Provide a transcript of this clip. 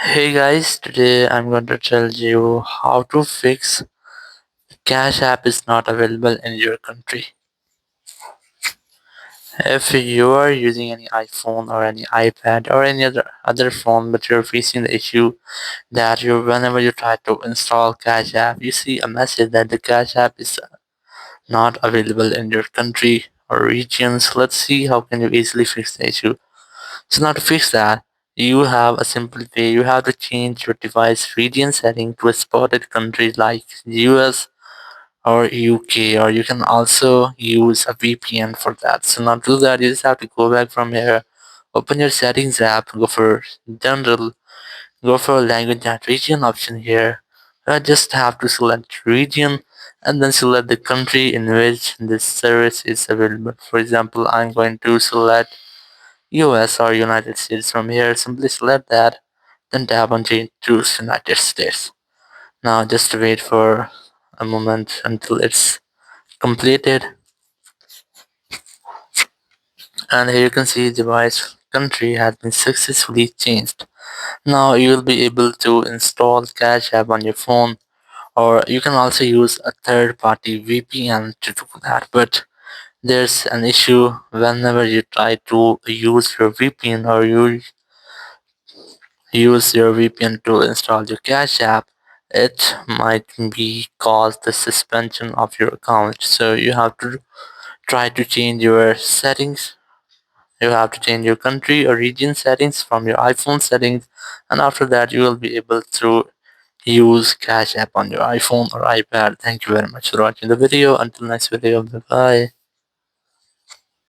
Hey guys, today I'm going to tell you how to fix Cash App is not available in your country. If you are using any iPhone or any iPad or any other phone, but you're facing the issue that whenever you try to install Cash App, you see a message that the Cash App is not available in your country or regions. Let's see how can you easily fix the issue. So now to fix that, you have a simple way. You have to change your device region setting to a spotted country like US or UK, or you can also use a VPN for that. So now to do that, you just have to go back from here, open your settings app, go for general, go for language and region option here. I just have to select region and then select the country in which this service is available. For example, I'm going to select US or United States from here. Simply select that, then tap on change to United States. Now just wait for a moment until it's completed, and here you can see device country has been successfully changed. Now you will be able to install Cash App on your phone, or you can also use a third-party VPN to do that. But there's an issue whenever you try to use your VPN or you use your VPN to install your Cash App, it might be cause the suspension of your account. So you have to try to change your settings. You have to change your country or region settings from your iPhone settings, and after that you will be able to use Cash App on your iPhone or iPad. Thank you very much for watching the video. Until next video, bye bye.